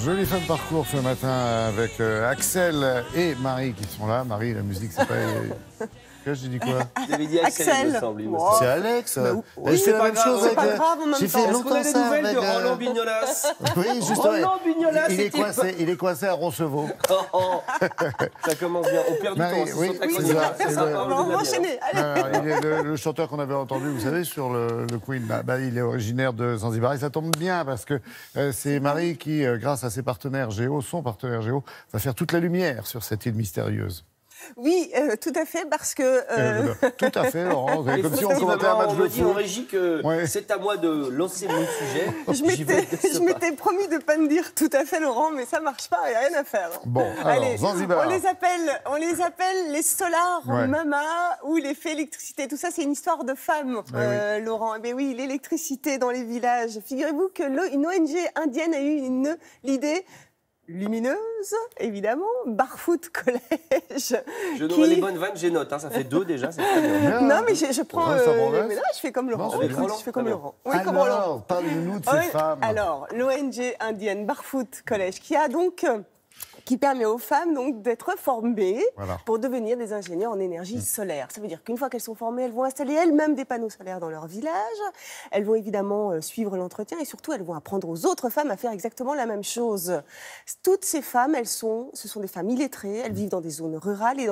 Joli fin de parcours ce matin avec Axel et Marie qui sont là. Marie, la musique, c'est pas... J'ai dit quoi? Vous avez dit Axel, il me semble. Oh. C'est Alex. Oui, c'est pas grave. C'est pas grave. J'ai fait longtemps ça. Est-ce qu'on a des nouvelles de Roland Bignolas? Oui, justement. Roland Bignolas, il est coincé à Roncevaux. Oh, ça commence bien. On perd du temps. Oui, c'est ça. On va enchaîner. Il est le chanteur qu'on avait entendu, vous savez, sur le Queen. Il est originaire de Zanzibar. Et ça tombe bien parce que c'est Marie qui, grâce à ses partenaires Géo, son partenaire Géo, va faire toute la lumière sur cette île mystérieuse. Oui, tout à fait, parce que... Tout à fait, Laurent. Comme si on commentait un match de foot. On régie que c'est à moi de lancer mon sujet. Je m'étais promis de ne pas me dire tout à fait, Laurent, mais ça ne marche pas, il n'y a rien à faire. Bon, alors, allez, Zanzibar. On les appelle les Solar Mama ou les fées électricité. Tout ça, c'est une histoire de femmes, Laurent. Mais oui, l'électricité dans les villages. Figurez-vous qu'une ONG indienne a eu l'idée... lumineuse, évidemment, Barfoot College. Je donne les bonnes vannes, j'ai note, ça fait 2 déjà, c'est très bien. Non, mais je prends... mais là, je fais comme Laurent. Je fais comme Laurent. Oui, comme Roland. Alors, parlez-nous de ces femmes. Alors, l'ONG indienne Barfoot College, qui a donc... qui permet aux femmes donc d'être formées pour devenir des ingénieurs en énergie solaire. Ça veut dire qu'une fois qu'elles sont formées, elles vont installer elles-mêmes des panneaux solaires dans leur village. Elles vont évidemment suivre l'entretien et surtout elles vont apprendre aux autres femmes à faire exactement la même chose. Toutes ces femmes, ce sont des femmes illettrées. Elles vivent dans des zones rurales et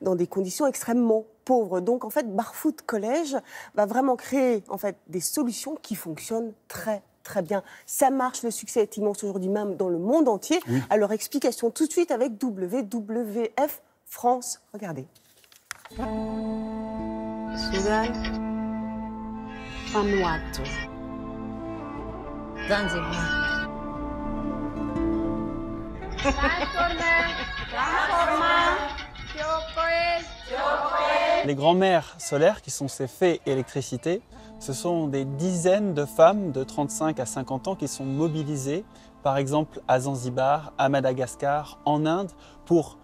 dans des conditions extrêmement pauvres. Donc en fait, Barfoot College va vraiment créer en fait des solutions qui fonctionnent très bien. Ça marche, le succès est immense aujourd'hui même dans le monde entier. Oui. Alors, explication tout de suite avec WWF France. Regardez. Sudan, Vanuatu, Zanzibar. Les grands-mères solaires, qui sont ces fées électricité, ce sont des dizaines de femmes de 35 à 50 ans qui sont mobilisées, par exemple à Zanzibar, à Madagascar, en Inde, pour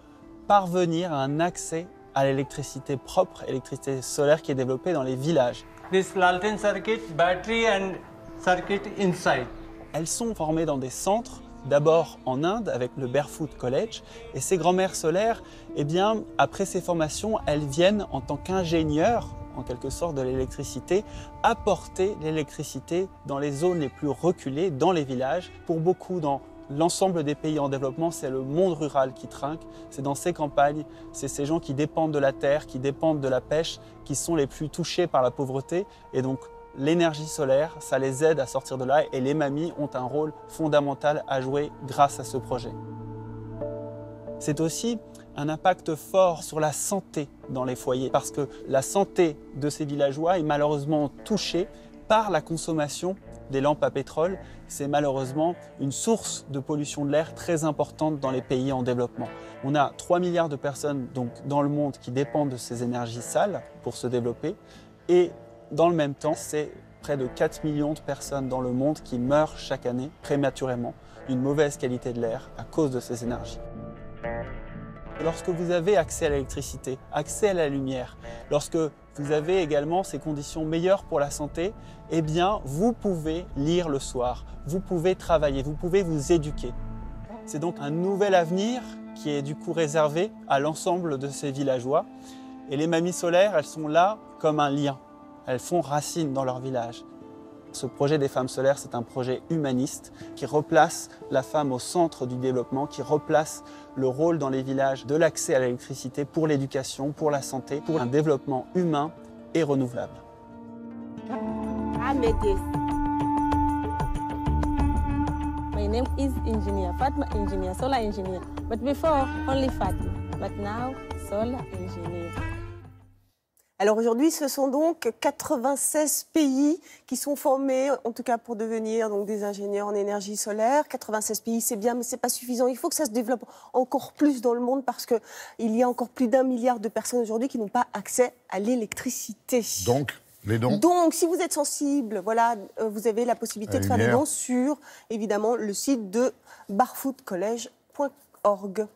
parvenir à un accès à l'électricité propre, l'électricité solaire qui est développée dans les villages. This Lalten circuit, battery and circuit inside. Elles sont formées dans des centres, d'abord en Inde avec le Barfoot College, et ces grand-mères solaires, eh bien, après ces formations, elles viennent en tant qu'ingénieurs, en quelque sorte, de l'électricité, apporter l'électricité dans les zones les plus reculées, dans les villages. Pour beaucoup, dans l'ensemble des pays en développement, c'est le monde rural qui trinque, c'est dans ces campagnes, c'est ces gens qui dépendent de la terre, qui dépendent de la pêche, qui sont les plus touchés par la pauvreté, et donc l'énergie solaire, ça les aide à sortir de là, et les mamies ont un rôle fondamental à jouer grâce à ce projet. C'est aussi un impact fort sur la santé dans les foyers, parce que la santé de ces villageois est malheureusement touchée par la consommation des lampes à pétrole. C'est malheureusement une source de pollution de l'air très importante dans les pays en développement. On a 3 milliards de personnes donc, dans le monde qui dépendent de ces énergies sales pour se développer, et dans le même temps, c'est près de 4 millions de personnes dans le monde qui meurent chaque année prématurément d'une mauvaise qualité de l'air à cause de ces énergies. Lorsque vous avez accès à l'électricité, accès à la lumière, lorsque vous avez également ces conditions meilleures pour la santé, eh bien, vous pouvez lire le soir, vous pouvez travailler, vous pouvez vous éduquer. C'est donc un nouvel avenir qui est du coup réservé à l'ensemble de ces villageois. Et les mamies solaires, elles sont là comme un lien. Elles font racine dans leur village. Ce projet des femmes solaires, c'est un projet humaniste qui replace la femme au centre du développement, qui replace le rôle dans les villages de l'accès à l'électricité pour l'éducation, pour la santé, pour un développement humain et renouvelable. My name is Engineer, Fatma Engineer, Solar Engineer. But before, only Fatma. But now, Solar Engineer. Alors aujourd'hui, ce sont donc 96 pays qui sont formés, en tout cas pour devenir donc, des ingénieurs en énergie solaire. 96 pays, c'est bien, mais ce n'est pas suffisant. Il faut que ça se développe encore plus dans le monde parce qu'il y a encore plus d'1 milliard de personnes aujourd'hui qui n'ont pas accès à l'électricité. Donc, les dons. Donc, si vous êtes sensible, voilà, vous avez la possibilité de faire des dons sur, évidemment, le site de barfootcollege.org.